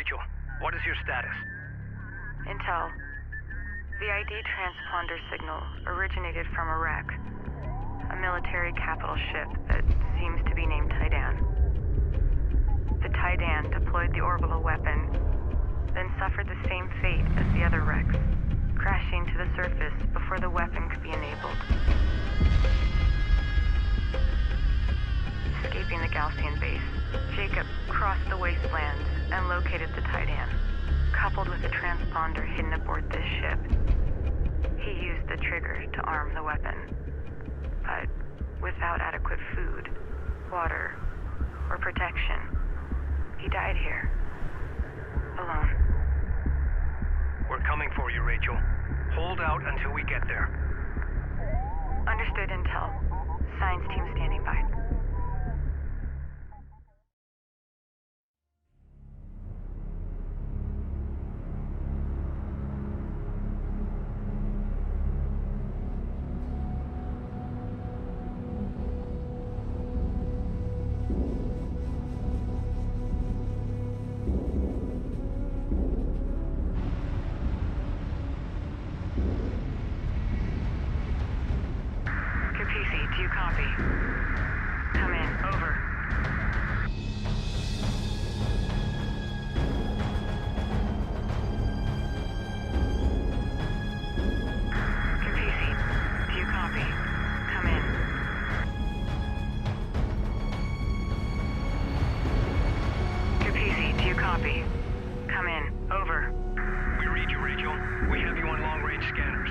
Rachel, what is your status? Intel. The ID transponder signal originated from a wreck. A military capital ship that seems to be named Tidan. The Tidan deployed the orbital weapon, then suffered the same fate as the other wrecks, crashing to the surface before the weapon could be enabled. Escaping the Gaussian base, Jacob crossed the wastelands and located the Tidan. Coupled with a transponder hidden aboard this ship, he used the trigger to arm the weapon. But without adequate food, water, or protection, he died here. Alone. We're coming for you, Rachel. Hold out until we get there. Understood, Intel. Science team standing by. Kapisi, do you copy? Come in. Over. Kapisi, do you copy? Come in. Kapisi, do you copy? Come in. Over. We read you, Rachel. We have you on long-range scanners.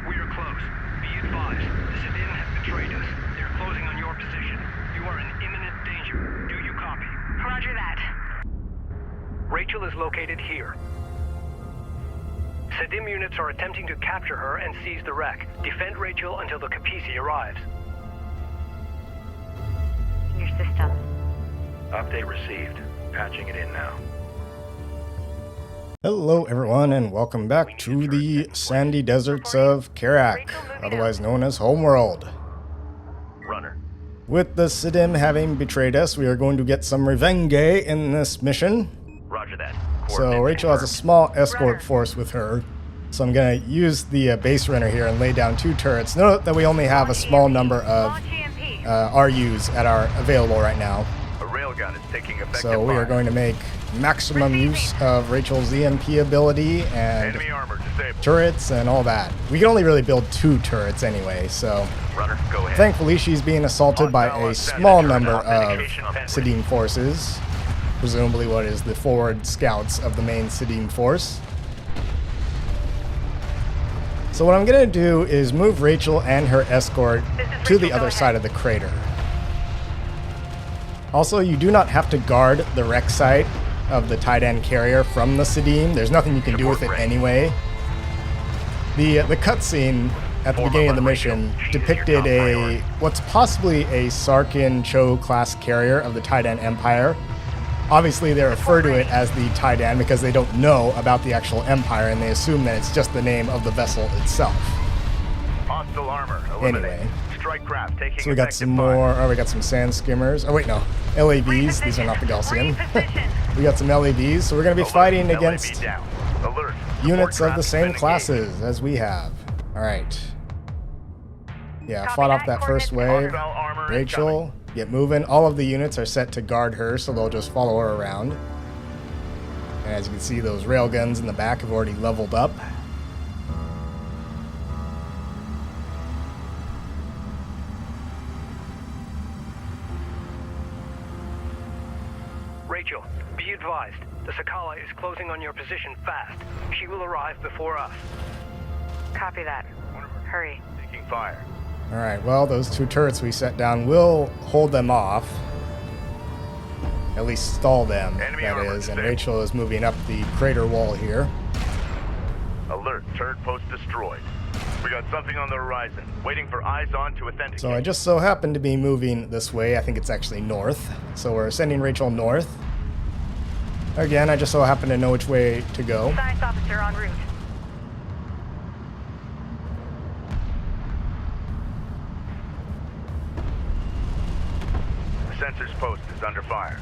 We are close. Be advised, the Siidim have betrayed us. They're closing on your position. You are in imminent danger. Do you copy? Roger that. Rachel is located here. Siidim units are attempting to capture her and seize the wreck. Defend Rachel until the Kapisi arrives. Your system. Update received. Patching it in now. Hello everyone and welcome back to the sandy deserts of Kharak, otherwise known as Homeworld. Runner. With the Siidim having betrayed us, we are going to get some revenge in this mission. Roger that. So Rachel has a small escort force with her, so I'm going to use the base runner here and lay down 2 turrets. Note that we only have a small number of RUs at our available right now. A railgun is taking effective So we are fire. going to make maximum use of Rachel's EMP ability and Enemy armor disabled. turrets and all that. We can only really build 2 turrets anyway, so Runner, go ahead. thankfully she's being assaulted by Hostile a on standard small turret number of authentication pending. Siidim forces, presumably what is the forward scouts of the main Siidim force. So what I'm going to do is move Rachel and her escort to the other side of the crater. Also, you do not have to guard the wreck site of the Tidan carrier from the Siidim. There's nothing you can do with it anyway. The cutscene at the beginning of the mission depicted what's possibly a Sarkin Cho class carrier of the Tidan Empire. Obviously, they refer to it as the Tidan because they don't know about the actual Empire and they assume that it's just the name of the vessel itself. Hostile armor eliminated. Anyway. Strike craft taking So we got some more, we got some sand skimmers. Oh wait, no, LAVs. These are not the Gaussian. We got some LAVs, so we're going to be fighting against units of the same classes as we have. Alright. Yeah, fought off that first wave. Rachel, get moving. All of the units are set to guard her, so they'll just follow her around. And as you can see, those railguns in the back have already leveled up. Rachel, be advised, the Sakala is closing on your position fast. She will arrive before us. Copy that. Hurry. Taking fire. Alright, well, those 2 turrets we set down will hold them off. At least stall them, Enemy that armor is. And disabled. Rachel is moving up the crater wall here. Alert. Turret post destroyed. We got something on the horizon. Waiting for eyes on to authenticate. So I just so happen to be moving this way. I think it's actually north. So we're sending Rachel north. Again, I just so happen to know which way to go. Science officer en route. The sensors post is under fire.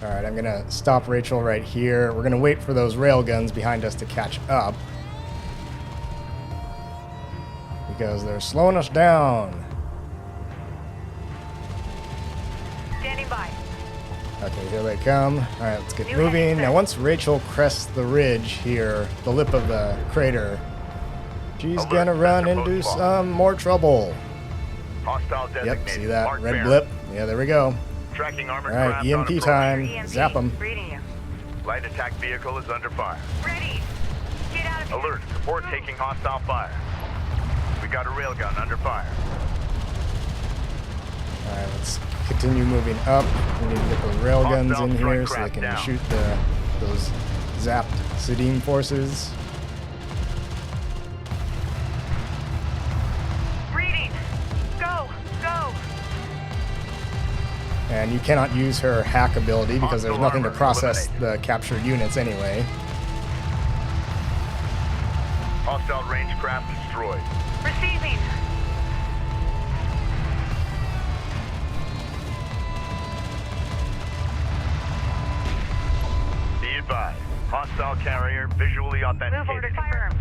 Alright, I'm gonna stop Rachel right here. We're gonna wait for those railguns behind us to catch up. Because they're slowing us down. Standing by. Okay, here they come. Alright, let's get moving. Now once Rachel crests the ridge here, the lip of the crater, she's gonna run into some more trouble. Hostile designated. Yep, see that Mark red Bear. blip? Yeah, there we go. Tracking armored Alright, craft on EMP approach. time. EMP. Zap them. Reading you. Light attack vehicle is under fire. Ready. Get out of here. Alert, support taking hostile fire. We got a railgun under fire. Alright, let's continue moving up. We need to get those railguns in here so they can shoot those zapped Siidim forces. Reading. Go. Go. And you cannot use her hack ability because there's nothing to process the captured units anyway. Hostile range craft destroyed. Receiving. Be advised. Hostile carrier visually Move order authenticated. confirmed.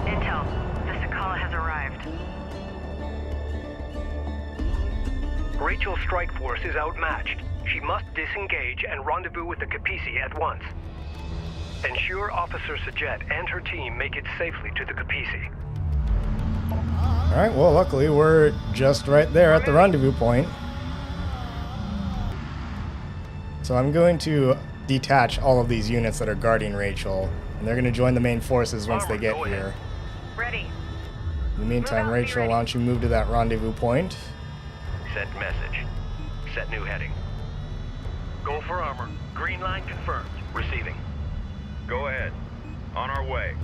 Intel. The Sakala has arrived. Rachel's strike force is outmatched. She must disengage and rendezvous with the Kapisi at once. Ensure Officer Sajet and her team make it safely to the Kapisi. Alright, well luckily we're just right there at the rendezvous point. So I'm going to detach all of these units that are guarding Rachel, and they're going to join the main forces once they get here. Ready. In the meantime, Rachel, why don't you move to that rendezvous point? Sent message. Set new heading. Go for armor. Green line confirmed. Receiving. Go ahead. On our way.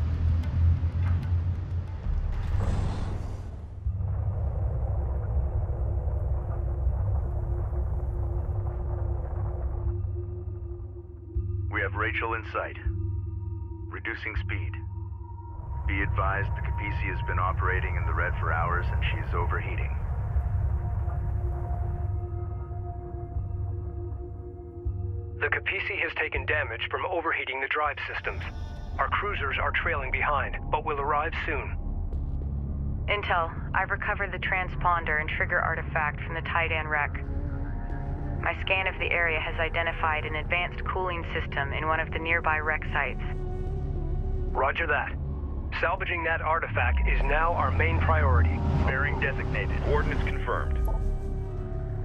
We have Rachel in sight. Reducing speed. Be advised, the Kapisi has been operating in the red for hours and she is overheating. The Kapisi has taken damage from overheating the drive systems. Our cruisers are trailing behind, but will arrive soon. Intel, I've recovered the transponder and trigger artifact from the Titan wreck. My scan of the area has identified an advanced cooling system in one of the nearby wreck sites. Roger that. Salvaging that artifact is now our main priority. Bearing designated. Coordinates confirmed.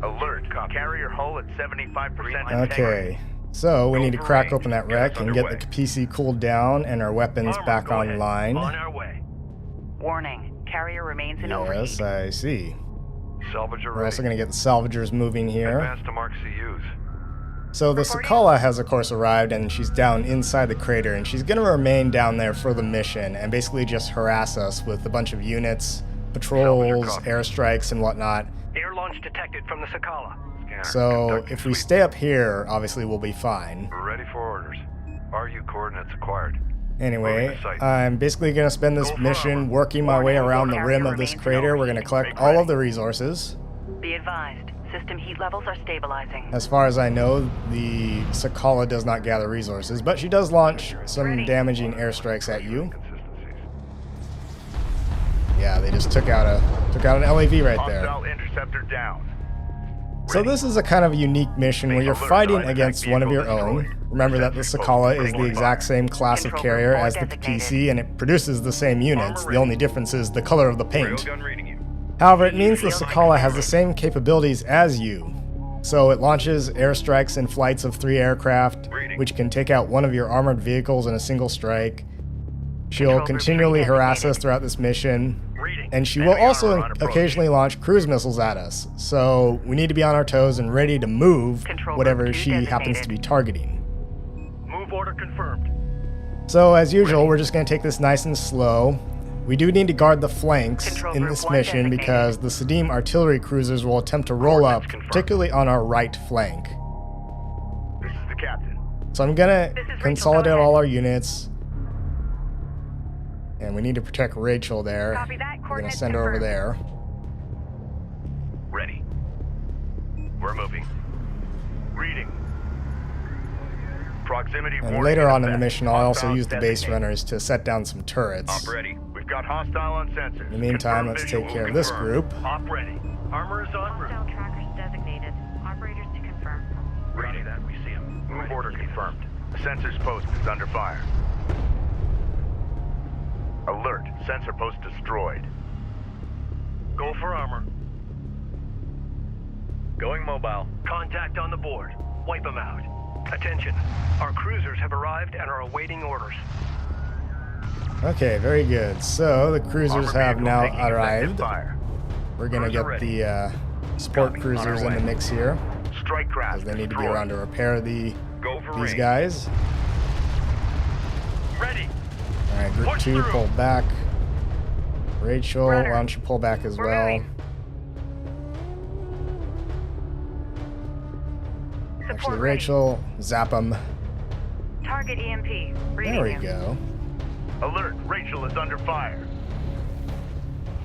Alert. Carrier hull at 75% Okay, so we need to crack open that wreck and get the Kapisi cooled down and our weapons back online. On our way. Warning, carrier remains in overheat. Yes, I see. Salvager We're also going to get the salvagers moving here. Advance to mark CUs. So the Sakala has of course arrived and she's down inside the crater and she's going to remain down there for the mission and basically just harass us with a bunch of units, patrols, airstrikes and whatnot. Air launch detected from the Sakala. So if we stay up here, obviously we'll be fine. We're ready for orders. RU coordinates acquired. Anyway, I'm basically going to spend this mission working my way around the rim of this crater. We're going to collect all of the resources. Be advised, system heat levels are stabilizing. As far as I know, the Sakala does not gather resources, but she does launch some damaging airstrikes at you. Yeah, they just took out an LAV right there. Hostile interceptor down. So this is a kind of unique mission where you're fighting against one of your own. Remember that the Sakala is the exact same class of carrier as the Kapisi, and it produces the same units. The only difference is the color of the paint. However, it means the Sakala has the same capabilities as you. So it launches airstrikes in flights of 3 aircraft, which can take out one of your armored vehicles in a single strike. She'll continually harass us throughout this mission, and she will also occasionally launch cruise missiles at us. So we need to be on our toes and ready to move whatever she happens to be targeting. Move order confirmed. So as usual, we're just going to take this nice and slow. We do need to guard the flanks in this mission because the Siidim artillery cruisers will attempt to roll up, particularly on our right flank. So I'm gonna consolidate all our units. And we need to protect Rachel there. Copy that. We're gonna send her over there. Ready. We're moving. Reading. Proximity And warning later on in the effect. mission, I'll also Hostiles use the base designated. runners to set down some turrets. Op ready. We've got hostile on sensors. In the meantime, Confirm let's visual. take care of this Confirmed. group. Op ready. Armor is en route. Hostile trackers designated. Operators to confirm. Ready that. We see him. Move order confirmed. Sensors post is under fire. Alert. Sensor post destroyed. Go for armor. Going mobile. Contact on the board. Wipe them out. Attention. Our cruisers have arrived and are awaiting orders. Okay, very good. So the cruisers Armor have vehicle now taking effective arrived. fire. We're gonna Cruiser get ready. the support Copy. cruisers On our in the way. mix here, Strike craft. because they need to be destroyed. around to repair Go for these range. guys. Ready. All right, group Push 2, through. pull back. Rachel, Runner. why don't you pull back as We're well? moving. Actually, Support ready. Rachel, zap them. Target EMP. Reading There we you. go. Alert. Rachel is under fire.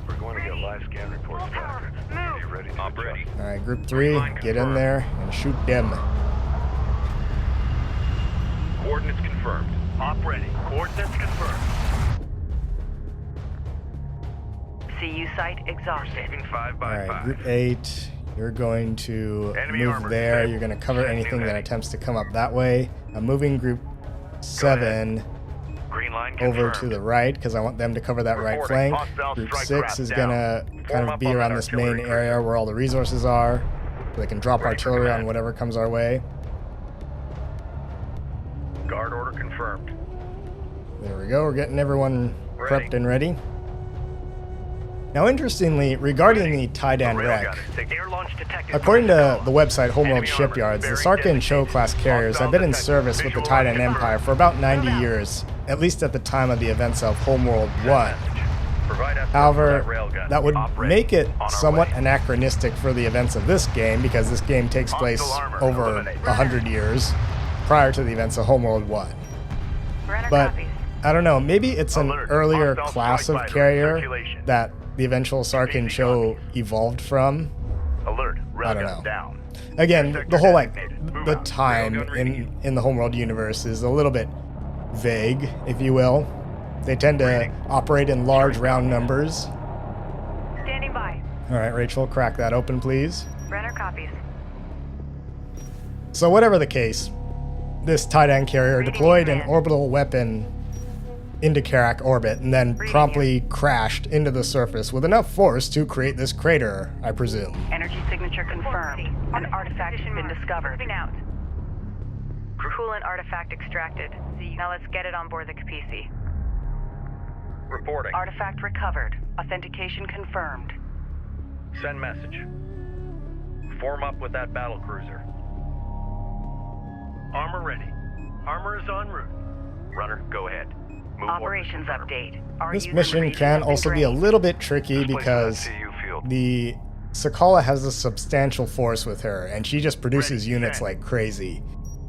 We're going to get live scan reports back. Are you ready? I'm ready. All right, group 3, Line get in confirmed. there and shoot them. Coordinates confirmed. Op ready. Coordinates confirmed. CU site exhausted. Receiving 5 All by right, 5. group 8, you're going to Enemy move armor there. disabled. You're going to cover Sending anything that ready. attempts to come up that way. I'm moving group 7 Green line over confirmed. to the right because I want them to cover that right Reporting. flank. Hostile Group strike 6 craft is down. going to kind Form of up be on around that this main artillery area where all the resources are. So they can drop Ready for artillery on command. whatever comes our way. Guard order confirmed. There we go. We're getting everyone Ready. prepped and ready. Now, interestingly, regarding the Tidan wreck, Air launch detected. according to the website Homeworld Enemy armor Shipyards, the bearing Sarka and Cho designated. class carriers have been in Hostile service with the visual Tidan confirmed. Empire for about 90 Move out. years, at least at the time of the events of Homeworld 1. Provide escort for However, that railgun. that would Op ready. make it On our somewhat way. anachronistic for the events of this game, because this game takes place Hostile armor over eliminated. 100 years prior to the events of Homeworld 1. Runner But copies. I don't know, maybe it's an Alert. earlier Hostile class strike of fighter in carrier circulation. that the eventual Sark and Cho evolved from. Alert. I don't Railgun know. down. Again, Sector the whole designated. Move the out. time Railgun reading in the Homeworld universe is a little bit vague, if you will. They tend to Reading. operate in large round numbers. Standing by. All right, Rachel, crack that open, please. Runner copies. So whatever the case, this Titan carrier Reading deployed an command. orbital weapon into Kharak orbit and then Reading promptly crashed into the surface with enough force to create this crater, I presume. Energy signature confirmed. An artifact has been discovered. Moving out. Coolant artifact extracted. Now let's get it on board the Kapisi. Reporting. Artifact recovered. Authentication confirmed. Send message. Form up with that battle cruiser. Armor ready. Armor is en route. Runner, go ahead. Move Operations update. Our This user mission resources can have been also be a drained. little bit tricky because the Sakala has a substantial force with her, and she just produces Ready, units set. like crazy.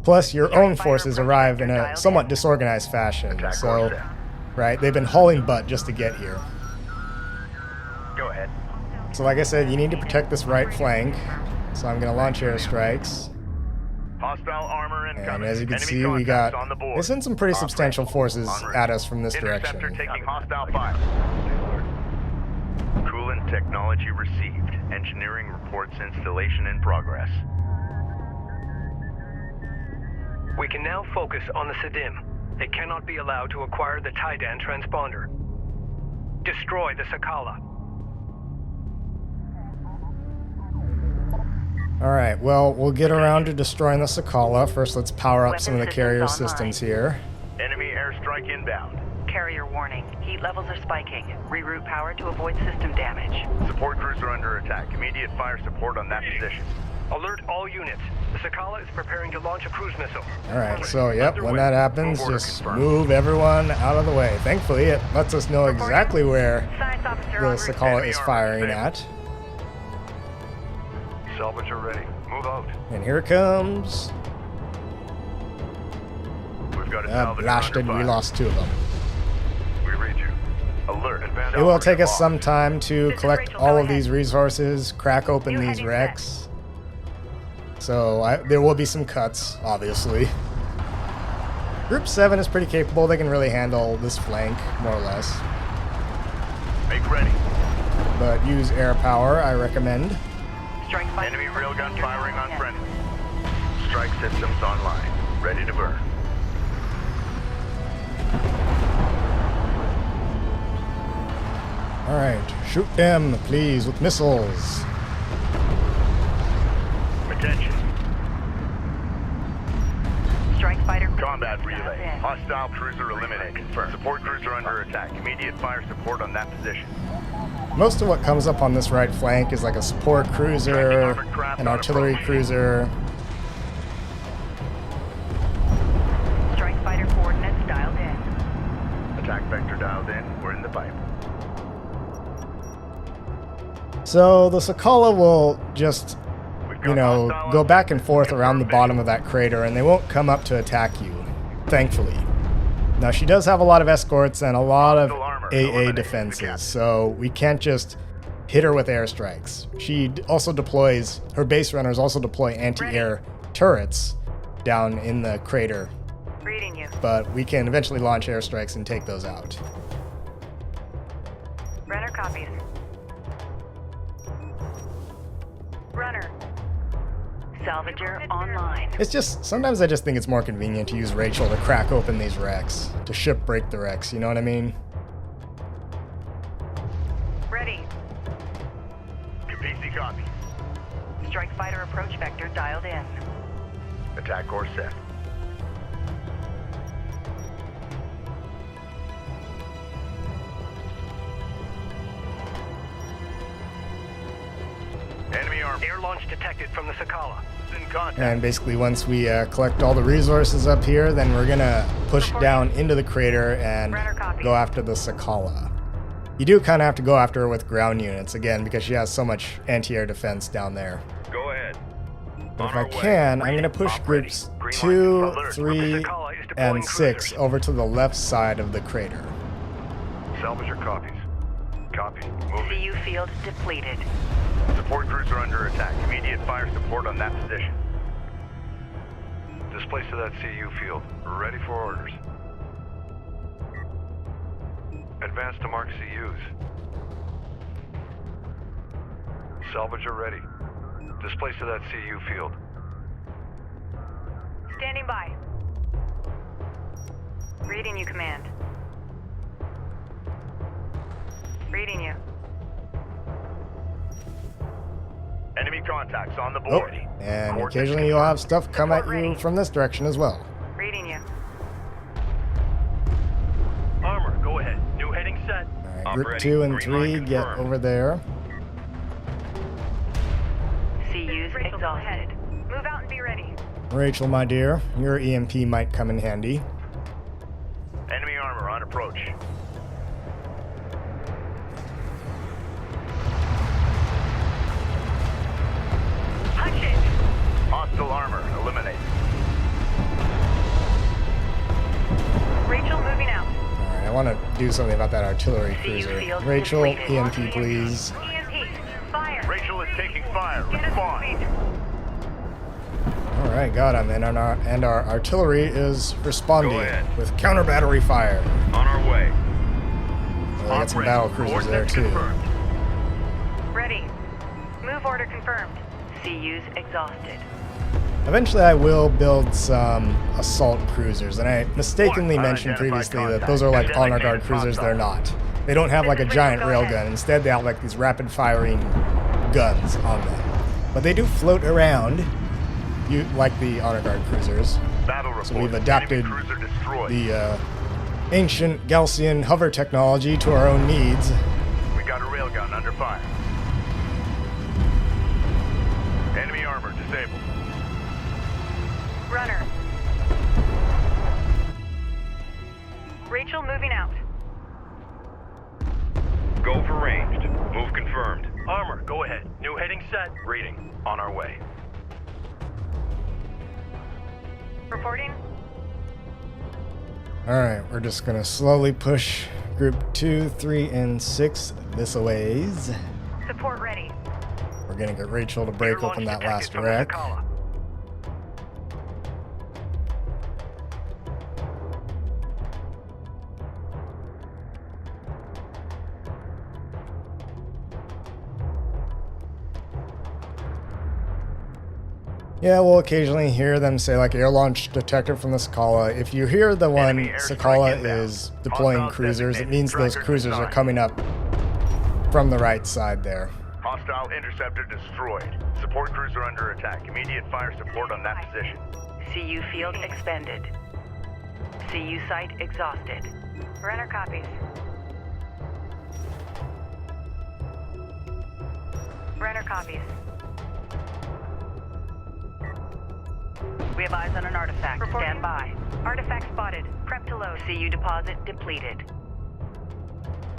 Plus, your Strike own fighter forces approach arrive in vector a dialed somewhat in. disorganized fashion. Attack So, course set. right, they've been hauling butt just to get here. Go ahead. So like I said, you need to protect this right flank. So I'm going to launch airstrikes. Hostile armor incoming. And as you can Enemy see, we contacts got... on the board. They sent some pretty Op substantial ready. forces En route. at us from this Interceptor direction. taking hostile fire. Coolant technology received. Engineering reports installation in progress. We can now focus on the Siidim. They cannot be allowed to acquire the Tidan transponder. Destroy the Sakala. Alright, well, we'll get around to destroying the Sakala. First, let's power up some of the Weapon carrier systems systems here. Enemy airstrike inbound. Carrier warning. Heat levels are spiking. Reroute power to avoid system damage. Support crews are under attack. Immediate fire support on that position. Alert all units. The Sakala is preparing to launch a cruise missile. Alright, so yep, when Underway. that happens, Move order just confirmed. move everyone out of the way. Thankfully, it lets us know exactly where Science officer the en route. Sakala Enemy is armor firing disabled. at. Salvage are ready. Move out. And here it comes. We've got a salvager blasted, under we fire. lost 2 of them. We read you. Alert. It will take us some time to This is collect Rachel, all go of these ahead. resources, crack open New these heading wrecks. So there will be some cuts, obviously. Group 7 is pretty capable. They can really handle this flank, more or less. Make ready. But use air power, I recommend. Strike fighter. Enemy railgun firing on friendly. Strike systems online. Ready to burn. Alright, shoot them, please, with missiles. Attention. Strike fighter. Combat relay. Dialed in. Hostile cruiser eliminated. Confirmed. Support cruiser under attack. Immediate fire support on that position. Most of what comes up on this right flank is like a support cruiser, an artillery cruiser. Strike fighter coordinates dialed in. Attack vector dialed in. We're in the pipe. So the Sakala will just, We've got you know, hostile go back and forth around the confirmed bottom of that crater, and they won't come up to attack you, thankfully. Now, she does have a lot of escorts and a lot of Hostile armor AA eliminated. defenses, so we can't just hit her with airstrikes. She also deploys, her base runners also deploy anti-air turrets down in the crater, Reading you. but we can eventually launch airstrikes and take those out. Runner copies. Runner. Salvager online. It's just, sometimes I just think it's more convenient to use Rachel to crack open these wrecks, to shipbreak the wrecks, you know what I mean? Ready. Kapisi copy. Strike fighter approach vector dialed in. Attack course set. Enemy armor. Air launch detected from the Sakala. In contact. And basically once we collect all the resources up here, then we're gonna push down into the crater and Runner copy. go after the Sakala. You do kind of have to go after her with ground units, again, because she has so much anti-air defense down there. Go ahead. But if I can, I'm gonna push groups 2, 3, and 6 over to the left side of the crater. Salvager copies. Copy. Moving. CU field depleted. Support cruiser under attack. Immediate fire support on that position. Displace to that CU field. Ready for orders. Advance to mark CUs. Salvager ready. Displace to that CU field. Standing by. Reading you, command. Reading you. Enemy contacts on the Oh, board. and occasionally you'll have stuff come at you from this direction as well. Reading you. Armor, go ahead. New heading set. Alright, group 2 and 3 get over there. CU's Rachel, go ahead. exhausted. Move out and be ready. Rachel, my dear, your EMP might come in handy. Enemy armor on approach. Punch it. Hostile armor eliminated. Rachel moving out. Alright, I want to do something about that artillery CU cruiser. field Rachel, depleted. EMP please. EMP. Fire. Rachel is taking fire. Get us Respond. to speed. Alright, got him. And our artillery is responding Go ahead. with counter battery fire. On our way. We got some battle cruisers there too. Ready. Move order confirmed. CU's exhausted. Eventually I will build some assault cruisers, and I mistakenly mentioned previously that those are like honor guard cruisers. They're not. They don't have like a giant railgun. Instead they have like these rapid firing guns on them. But they do float around, like the honor guard cruisers. Battle report. So we've adapted Enemy cruiser destroyed. the ancient Gaussian hover technology to our own needs. We got a railgun under fire. Enemy armor disabled. Runner. Rachel moving out. Go for ranged. Move confirmed. Armor, go ahead. New heading set. Reading. On our way. Reporting. Alright, we're just gonna slowly push group 2, 3, and 6 this a ways. Support ready. We're gonna get Rachel to break open that last wreck. Yeah, we'll occasionally hear them say like air launch detected from the Sakala. If you hear the one Sakala is deploying cruisers, it means those cruisers are coming up from the right side there. Hostile interceptor destroyed. Support cruiser under attack. Immediate fire support on that position. CU field expended. CU site exhausted. Runner copies. Runner copies. We have eyes on an artifact. Reporting. Stand by. Artifact spotted. Prep to load. CU deposit depleted.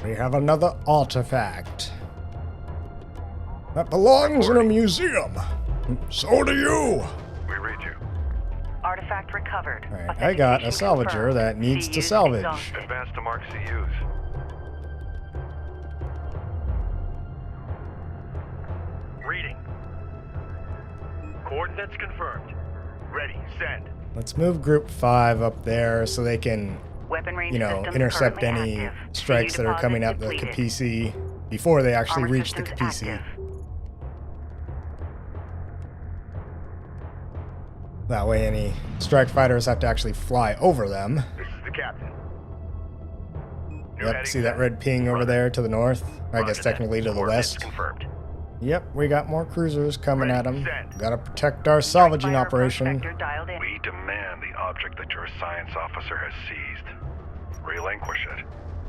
We have another artifact. That belongs in a museum. So do you. We read you. Artifact recovered. Alright, I got a salvager Confirmed. that needs to CUs salvage. exhausted. Advance to mark CUs. Reading. Coordinates confirmed. Ready. Send. Let's move group 5 up there so they can, Weapon range you know, systems intercept currently any active. strikes CU that are deposit coming at the depleted. Kapisi before they actually Armor reach the systems Kapisi. active. That way any strike fighters have to actually fly over them. This is the captain. New Yep, heading see that set. red ping over there to the north? I guess Roger that. technically to the Coordinates west. Confirmed. Yep, we got more cruisers coming at them. Send. Gotta protect our salvaging Fire operation. prospector dialed in. We demand the object that your science officer has seized. Relinquish it,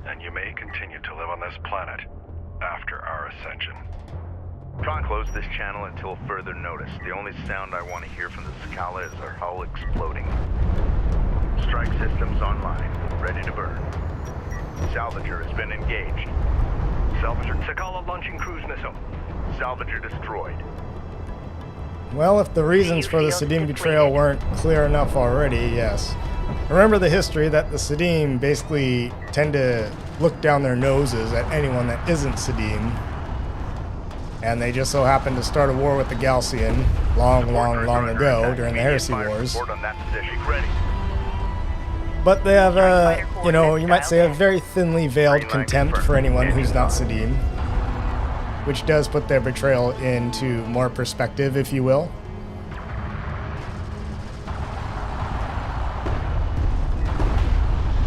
and you may continue to live on this planet after our ascension. Close this channel until further notice. The only sound I want to hear from the Sakala is our hull exploding. Strike systems online, ready to burn. Salvager has been engaged. Salvager Sakala launching cruise missile. Salvager destroyed. Well, if the reasons for the Siidim betrayal weren't clear enough already, yes. Remember the history that the Siidim basically tend to look down their noses at anyone that isn't Siidim. And they just so happened to start a war with the Galcian long ago during the Heresy Wars. Support on that position. Ready. But they have a, you know, you might say a very thinly veiled contempt for anyone who's not Siidim, which does put their betrayal into more perspective, if you will.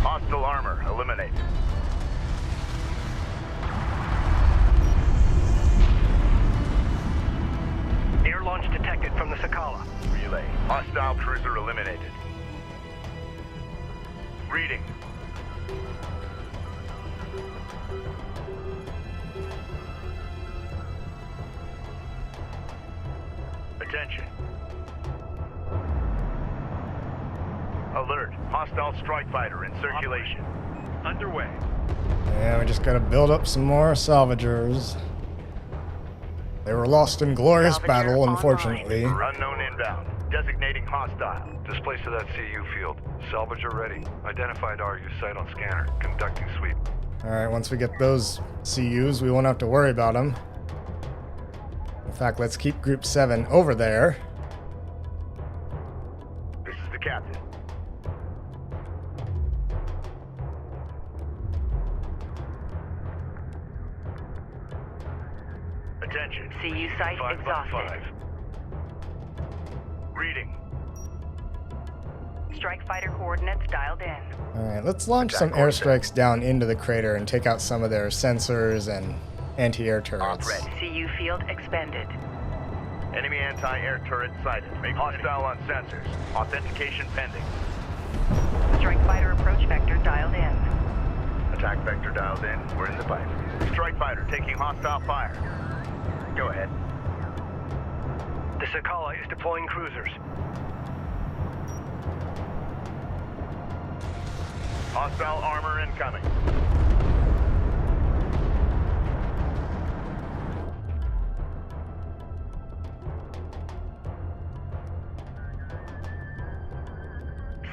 Hostile armor eliminated. Air launch detected from the Sakala. Relay. Hostile cruiser eliminated. Reading. Attention. Alert. Hostile strike fighter in circulation. Underway. Yeah, we just gotta build up some more salvagers. They were lost in glorious Salvager battle, online. unfortunately. Unknown inbound. Designating hostile. Displace to that CU field. Salvager ready. Identified RU site on scanner. Conducting sweep. Alright, once we get those CUs, we won't have to worry about them. In fact, let's keep Group 7 over there. This is the captain. Attention. CU site 555. exhausted. Reading. Strike fighter coordinates dialed in. Alright, let's launch some airstrikes down into the crater and take out some of their sensors and anti-air turrets. CU field expended. Enemy anti-air turret sighted. Hostile on sensors. Authentication pending. Strike fighter approach vector dialed in. Attack vector dialed in. We're in the pipe. Strike fighter taking hostile fire. Go ahead. The Sakala is deploying cruisers. Hostile armor incoming.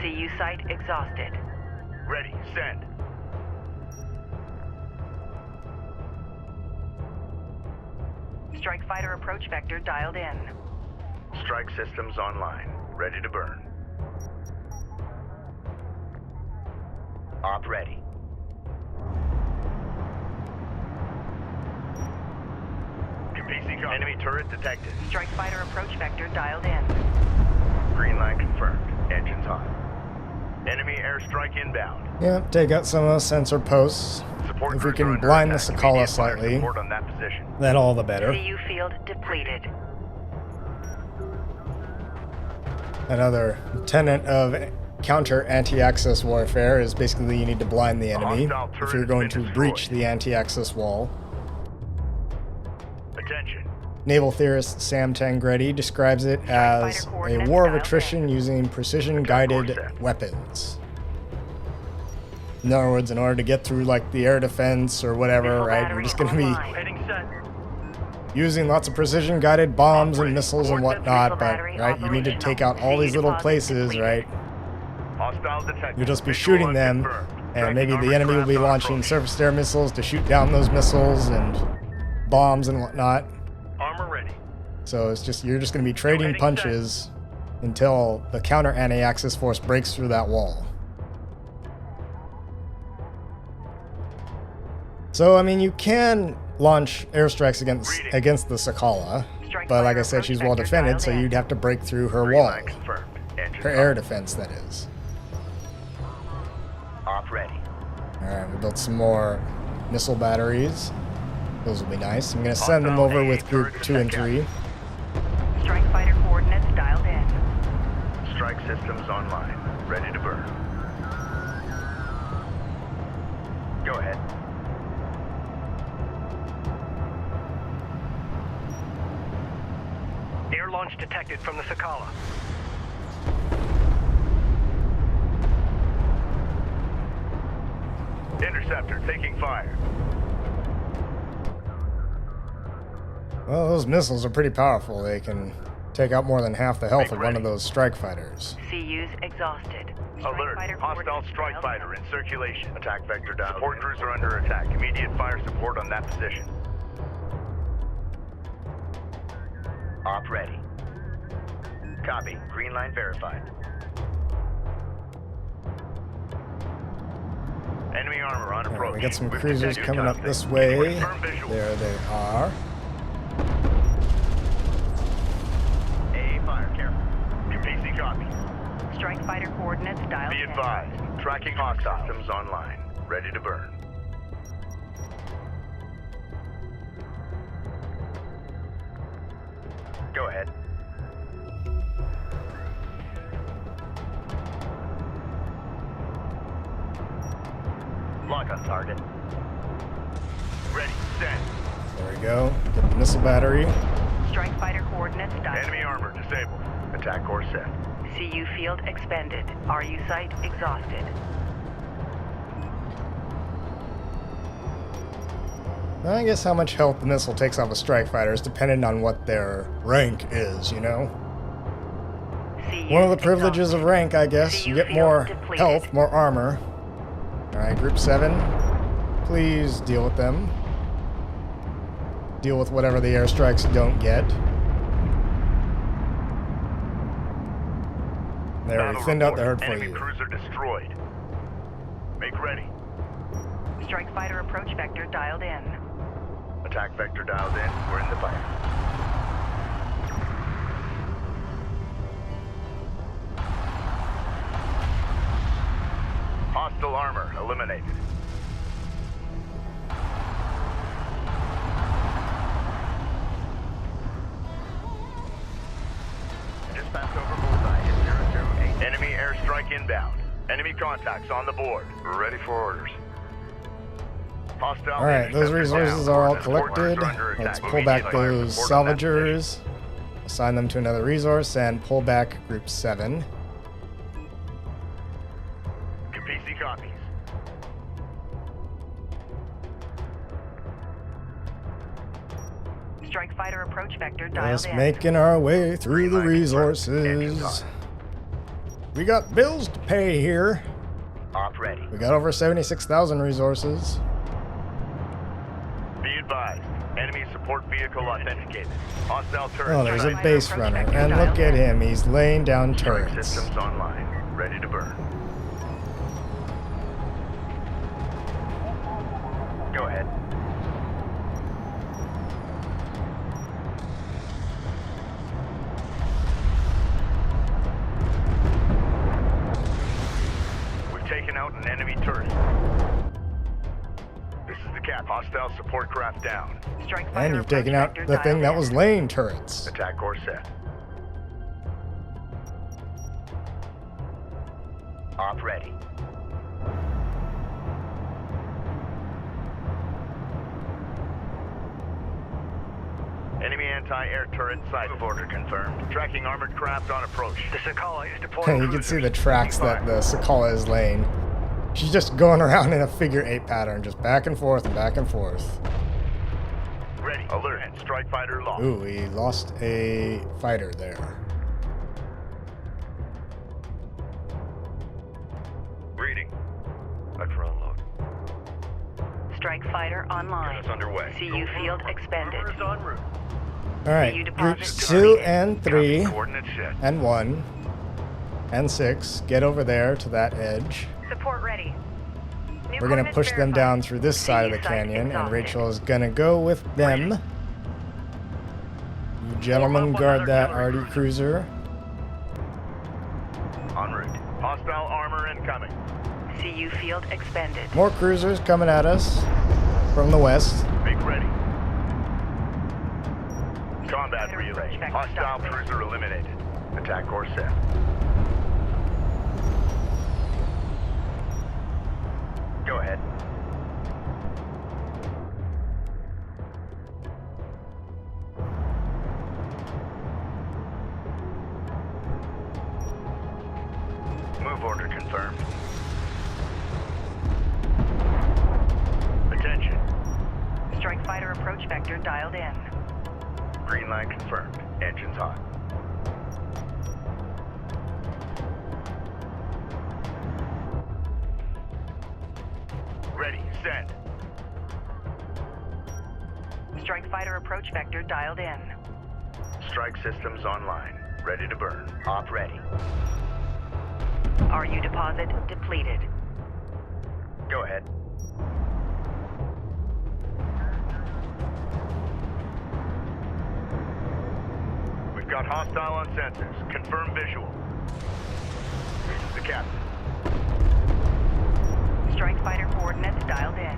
CU site exhausted. Ready, send. Strike fighter approach vector dialed in. Strike systems online. Ready to burn. Op ready. Kapisi, enemy turret detected. Strike fighter approach vector dialed in. Green line confirmed. Engines on. Enemy airstrike inbound. Yeah, take out some of those sensor posts. Support If we crews are can under blind the attack. Sakala Immediate fire slightly, support on that position. then all the better. CU field depleted. Another tenet of counter anti-access warfare is basically you need to blind the enemy Hostile if turret you're has going been to destroyed. breach the anti-access wall. Attention. Naval theorist Sam Tangredi describes it as a war of attrition using precision-guided weapons. In other words, in order to get through like the air defense or whatever, right, you're just going to be Heading set. using lots of precision-guided bombs and missiles and whatnot, but, right, you need to take out all these little places, right? Hostile detected. You'll just be Visual shooting them, unconfirmed. and Tracking maybe the armored enemy will craft be on launching approach. surface-to-air missiles to shoot down those missiles and bombs and whatnot. Armor ready. So it's just you're just going to be trading punches until the counter anti-access force breaks through that wall. So I mean, you can launch airstrikes against the Sakala, but like I said, she's well defended, so you'd have to break through her Green wall, line confirmed. Engines her on. air defense, that is. Op ready. All right, we built some more missile batteries. Those will be nice. I'm going to send them over with Group 2 and 3. Strike fighter coordinates dialed in. Strike systems online. Ready to burn. Go ahead. Air launch detected from the Sakala. Interceptor taking fire. Well, those missiles are pretty powerful. They can take out more than half the health of one of those strike fighters. CU's exhausted. Strike Alert. fighter Hostile coordinates strike dialed fighter in. in circulation. Attack vector down. Support crews are under attack. Immediate fire support on that position. Op ready. Copy. Green line verified. Enemy armor on All approach. right, we got some We've cruisers detected coming up toxic. this way. Confirm visual. There they are. AA fire, careful. Kapisi copies. Strike fighter coordinates dialed Be in. advised. Tracking Hawk systems online. Ready to burn. Go ahead. Lock on target. Ready, send. There we go. Get the missile battery. Strike fighter coordinates dialed Enemy armor disabled. Attack course set. in. CU field expended. RU site exhausted. I guess how much health the missile takes off a strike fighter is dependent on what their rank is, you know? CU One of the privileges of exhausted. rank, I guess. You get more Depleted. health, more armor. Alright, Group 7. Please deal with them. Deal with whatever the airstrikes don't get. There, we Battle thinned out the report. herd for Enemy you. cruiser destroyed. Make ready. Strike fighter approach vector dialed in. Attack vector dialed in. We're in the fight. Hostile armor eliminated. Dispatch over bullseye at 008. Enemy airstrike inbound. Enemy contacts on the board. We're ready for orders. Hostile Alright, those interceptor resources down. are all Support collected. crews are under Let's attack. pull back Immediate fire those support on that position. salvagers. Assign them to another resource and pull back Group 7. Kapisi copies. Strike fighter approach vector dialed Just in. making our way through the Green light confirmed. Engines resources. on. We got bills to pay here. Op Op ready. We got over 76,000 resources. Be advised. Enemy support vehicle authenticated. Hostile turret. Oh, there's a Strike base fighter runner. approach And vector look at dialed him. He's laying down Strike turrets. systems online. Ready to burn. Go ahead. We've taken out an enemy turret. This is the cap. Hostile support craft down. Strike fighter And you've taken approach out vector the thing dialed that in. was laying turrets. Attack course set. Op ready. Enemy anti-air turret sighted. Move order confirmed. Tracking armored craft on approach. The Sakala is deploying You can see the cruisers. tracks that the Sakala is laying. She's just going around in a figure-8 pattern, just back and forth and back and forth. Ready. Alert. Strike fighter lost. Ooh, we lost a fighter there. Reading. Vector unload. Strike fighter online. It's underway. CU field expended. Armor's en route. All right, You deposit groups target. 2 and 3 Coordinates set. and 1 and 6, get over there to that edge. Support ready. New We're gonna coordinates push them verified. down through this side of the site canyon, and exhausted. Rachel is gonna go with them. You gentlemen guard that arty cruiser. En route. Hostile armor incoming. CU field expended. More cruisers coming at us from the west. Make ready. Combat Better relay. approach vector Hostile stop. cruiser eliminated. Attack course set. Go ahead. Move order confirmed. Attention. Strike fighter approach vector dialed in. Green line confirmed. Engines hot. Ready. Send. Strike fighter approach vector dialed in. Strike systems online. Ready to burn. Op ready. RU deposit depleted. Go ahead. We've got hostile on sensors. Confirm visual. This is the captain. Strike fighter coordinates dialed in.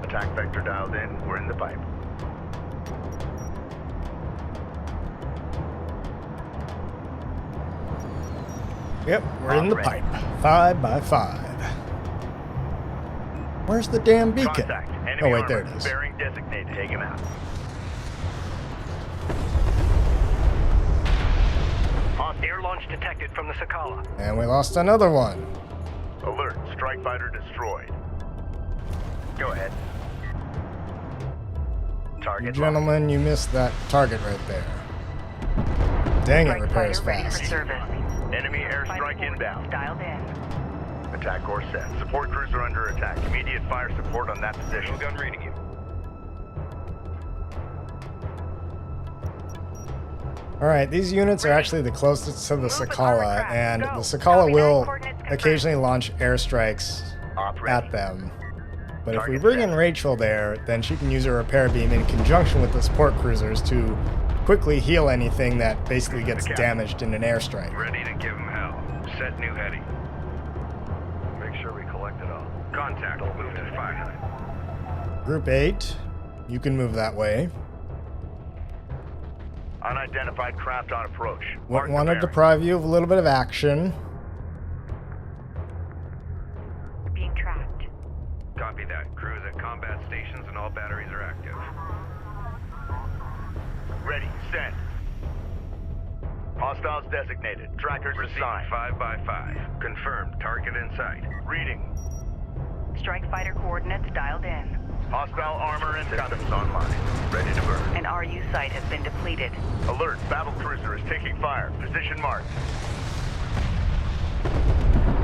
Attack vector dialed in. We're in the pipe. Yep, we're in the pipe. 5 by 5. Where's the damn beacon? Contact. Enemy Oh wait, there armor. it is. Bearing designated. Take him out. Air launch detected from the Sakala. And we lost another one. Alert. Strike fighter destroyed. Go ahead. Target. Gentlemen, you missed that target right there. Dang it, Strike repairs fighter ready for fast. service. locked. Enemy Fighter airstrike coordinates inbound. dialed in. Attack course set. Support cruiser under attack. Immediate fire support on that position. Gun reading you. Alright, these units are actually the closest to the Sakala, and the Sakala will occasionally launch airstrikes Op ready. at them. But if we bring in Rachel there, then she can use her repair beam in conjunction with the support cruisers to quickly heal anything that basically gets damaged in an airstrike. Ready to give him hell. Set new heading. Make sure we collect it all. Contact. Move to 5. Group 8, you can move that way. Unidentified craft on approach. Mark the Want to bearing. deprive you of a little bit of action. Being tracked. Copy that. Crews at combat stations and all batteries are active. Ready. Send. Hostiles designated. Trackers Proceed assigned. 5 by 5. Confirmed. Target in sight. Reading. Strike fighter coordinates dialed in. Hostile armor and systems online. Ready to burn. An RU site has been depleted. Alert. Battle cruiser is taking fire. Position marked.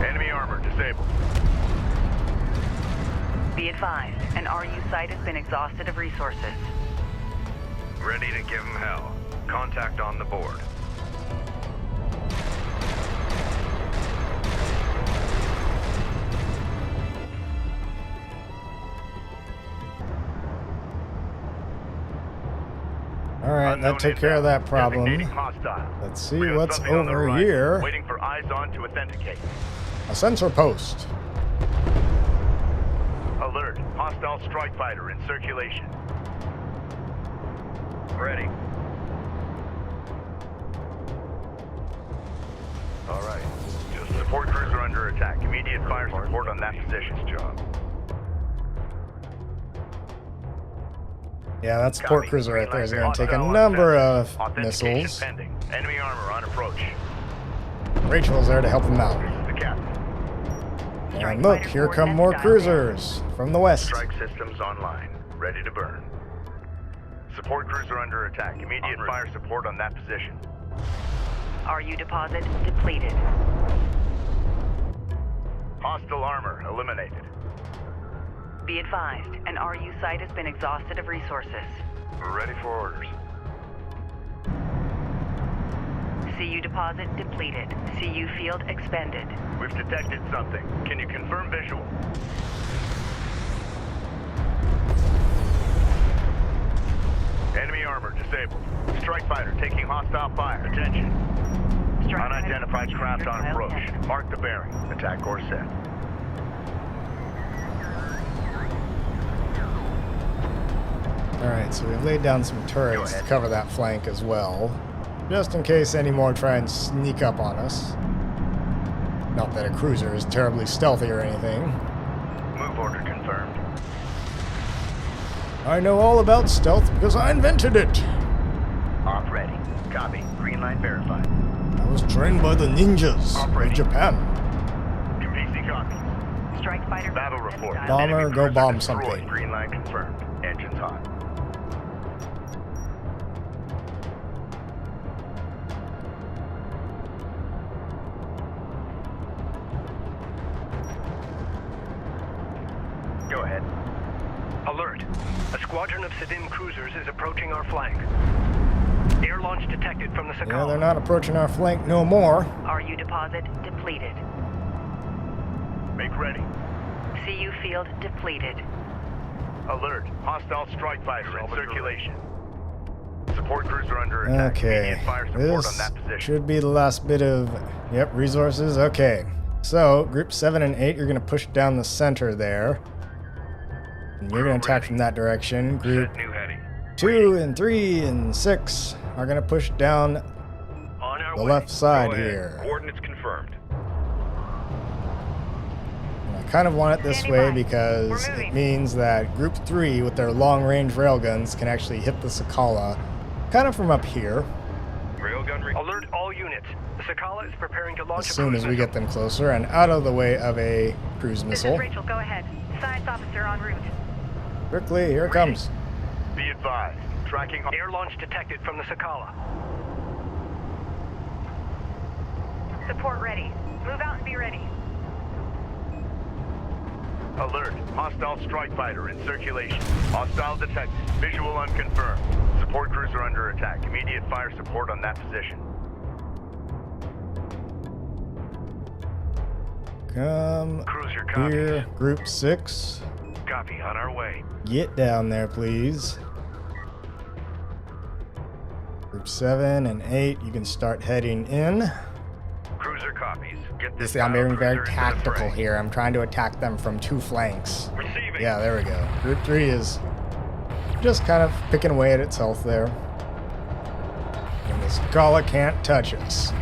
Enemy armor disabled. Be advised, an RU site has been exhausted of resources. Ready to give them hell. Contact on the board. Alright, that took care of that problem. Let's see what's over here. Waiting for eyes on to authenticate. A sensor post. Alert. Hostile strike fighter in circulation. Ready. All right. Just support cruiser under attack. Immediate fire support on that position. Job. Yeah, that support cruiser right there is going to take a number of missiles. Pending. Enemy armor on approach. Rachel's there to help them out. The captain. And look, here come more cruisers from the west. Strike systems online. Ready to burn. Support cruiser under attack. Immediate fire support on that position. RU deposit depleted. Hostile armor eliminated. Be advised, an RU site has been exhausted of resources. We're ready for orders. CU deposit depleted. CU field expended. We've detected something. Can you confirm visual? Enemy armor disabled. Strike fighter taking hostile fire. Attention. Unidentified craft on approach. Mark the bearing. Attack course set. Alright, so we've laid down some turrets to cover that flank as well. Just in case any more try and sneak up on us. Not that a cruiser is terribly stealthy or anything. Move order confirmed. I know all about stealth because I invented it. Op ready. Copy. Green line verified. I was trained by the ninjas of Japan. Kapisi copy. Strike fighter. Battle report. Bomber, Enemy go cruiser bomb destroyed. something. Green line confirmed. Engines hot. Go ahead. Alert. A squadron of Siidim cruisers is approaching our flank. Air launch detected from the Sakala. Yeah, they're not approaching our flank no more. RU deposit depleted. Make ready. CU field depleted. Alert. Hostile strike fighter in circulation. Support cruiser under attack. Okay, Immediate fire support on this that position. should be the last bit of, resources. Okay, so group 7 and 8, you're going to push down the center there. And you're going to attack from that direction. Group Set new heading. 2 and 3 and 6 are going to push down On our the way. left side Go ahead. here. Coordinates confirmed. And I kind of want it this Standing way by. because We're it moving. means that group 3 with their long-range railguns can actually hit the Sakala kind of from up here Railgun Alert all units. The Sakala is preparing to launch as a soon cruise as we missile. get them closer and out of the way of a cruise This is missile. Rachel, go ahead. Science officer en route. Quickly, here it comes. Be advised. Tracking Air launch detected from the Sakala. Support ready. Move out and be ready. alert. Hostile strike fighter in circulation. Hostile detected. Visual unconfirmed. Support cruiser under attack. Immediate fire support on that position. Come Cruiser copies. here, group 6. Copy, on our way. Get down there, please. Group 7 and 8, you can start heading in. Cruiser copies. Get You this see, I'm being very cruiser into the tactical fray. here. I'm trying to attack them from 2 flanks. Receiving. Yeah, there we go. Group 3 is just kind of picking away at its health there. And this Gala can't touch us.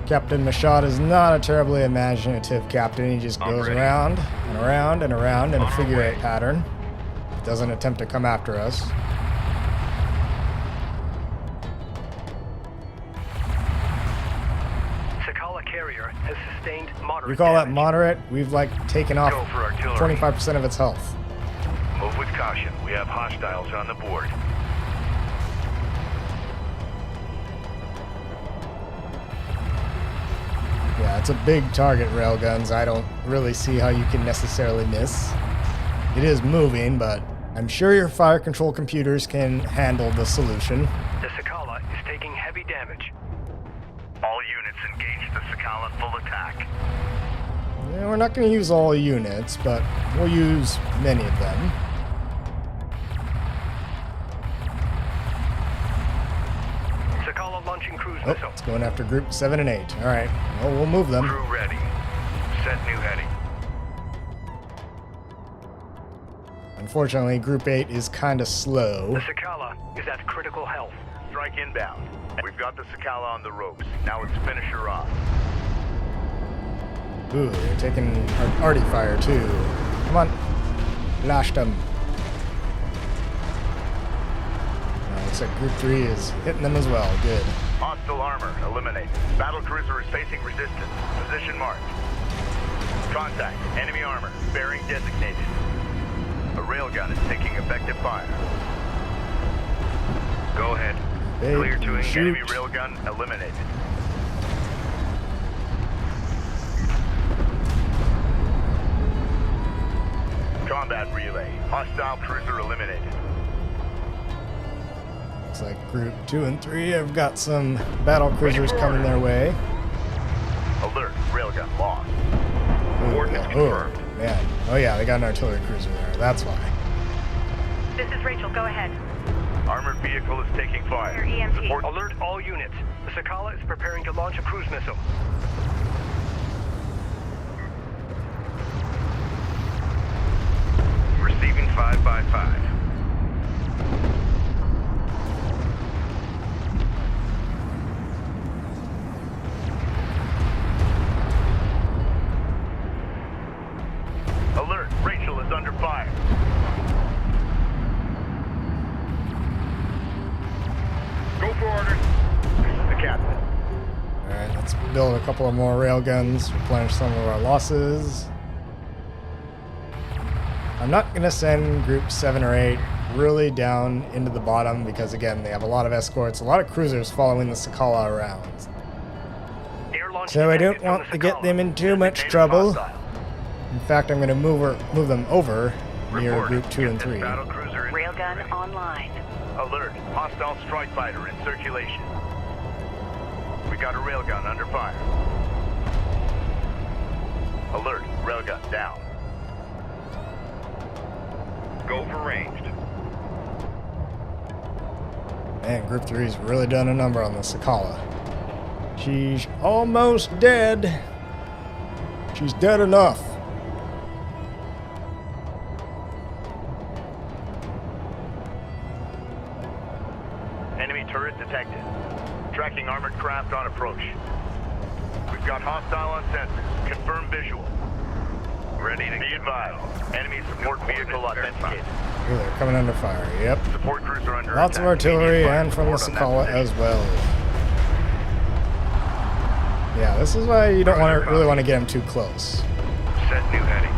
Captain Mashad is not a terribly imaginative captain. He just goes ready. around and around and around in a On our figure way. 8 pattern. Doesn't attempt to come after us. Sakala carrier has sustained moderate You call that damage. moderate? We've like taken off Go for artillery. 25% of its health. Move with Caution, we have hostiles on the board. Yeah, it's a big target, railguns. I don't really see how you can necessarily miss. It is moving, but I'm sure your fire control computers can handle the solution. The Sakala is taking heavy damage. All units engage the Sakala full attack. Yeah, we're not going to use all units, but we'll use many of them. Sakala launching cruise Oh, missile. it's going after group 7 and 8. All right, well, we'll move them. Crew ready. Set new heading. Unfortunately, group 8 is kind of slow. The Sakala is at critical health. Strike inbound. We've got the Sakala on the ropes. Now let's finish her off. Ooh, they're taking arty fire too. Come on, lashed them. Looks like group 3 is hitting them as well. Good. Hostile armor eliminated. Battle cruiser is facing resistance. Position marked. Contact. Enemy armor. Bearing designated. A railgun is taking effective fire. Go ahead. They Clear to engage. Enemy railgun eliminated. Combat relay. Hostile cruiser eliminated. Looks like group 2 and 3 have got some battle cruisers coming their way. Alert. Railgun lost. Coordinates confirmed. Man. Oh yeah, they got an artillery cruiser there. That's why. This is Rachel. Go ahead. Armored vehicle is taking Your fire. EMP. Support. Alert all units. The Sakala is preparing to launch a cruise missile. Receiving 5x5. Alert. Rachel is under fire. Go for orders. This is the captain. Alright, let's build a couple of more railguns, replenish some of our losses. I'm not going to send group 7 or 8 really down into the bottom because, again, they have a lot of escorts, a lot of cruisers following the Sakala around. Air launch So I don't detected from want the to get Sakala. them in too much Designated trouble. hostile. In fact, I'm going to move them over near Reporting. group 2 Get and this 3. battle cruiser in. Railgun online. Alert. Hostile strike fighter in circulation. We got a railgun under fire. Alert. Railgun down. Go for ranged. Man, group 3's really done a number on the Sakala. She's almost dead. She's dead enough. Enemy turret detected. Tracking armored craft on approach. We've got hostile on sensors. Confirm visual. Ready to Be give advised. Enemy support vehicle authenticated. Ooh, they're coming under fire. Yep. Support cruiser under Lots of attack. artillery Immediate fire and from the support on Sakala that as position. well. Yeah, this is why you don't really want to get them too close. Set new heading.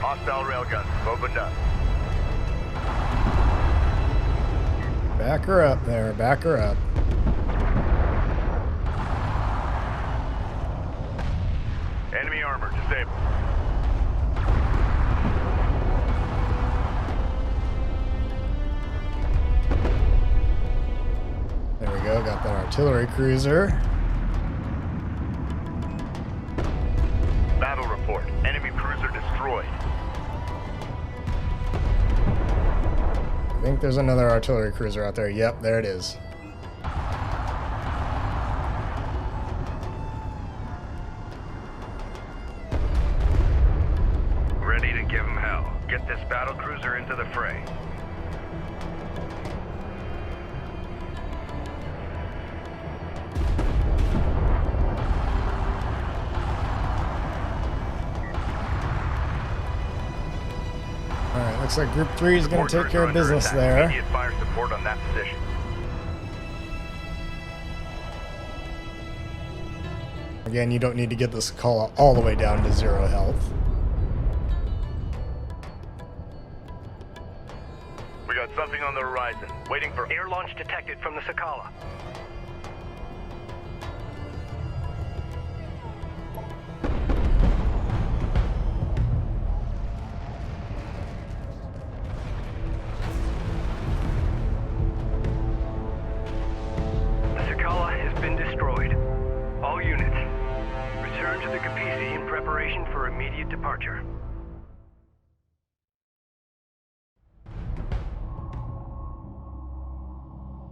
Hostile railguns opened up. Back her up there. Back her up. Enemy armor disabled. There we go. Got that artillery cruiser. Battle report. Enemy cruiser destroyed. I think there's another artillery cruiser out there. Yep, there it is. Ready to give them hell. Get this battle cruiser into the fray. Alright, looks like group 3 is going Support to take cruiser care of under business attack. there. Immediate fire support on that position. Again, you don't need to get this call all the way down to 0 health. We got something on the horizon, waiting for Air launch detected from the Sakala. The Sakala has been destroyed. All units, return to the Kapisi in preparation for immediate departure.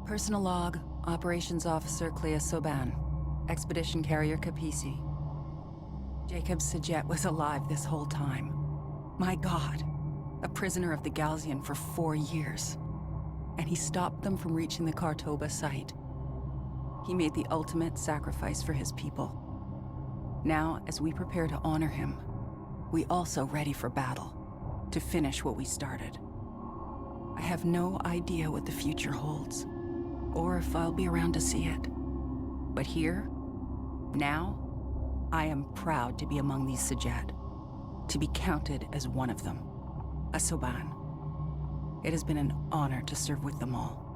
Personal log, Operations Officer Clea Soban, Expedition Carrier Kapisi. Jacob Sajet was alive this whole time. My God, a prisoner of the Galzian for 4 years. And he stopped them from reaching the Kartoba site. He made the ultimate sacrifice for his people. Now, as we prepare to honor him, we also ready for battle, to finish what we started. I have no idea what the future holds, or if I'll be around to see it. But here, now, I am proud to be among these Sajet, to be counted as one of them, a Soban. It has been an honor to serve with them all.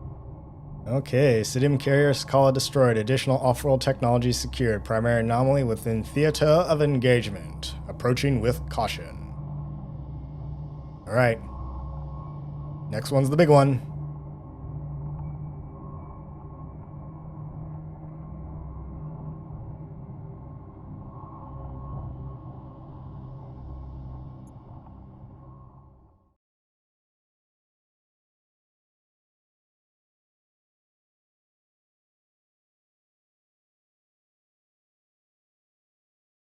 Okay, Siidim carrier Sakala destroyed. Additional off-world technology secured. Primary anomaly within theater of engagement. Approaching with caution. Alright. Next one's the big one.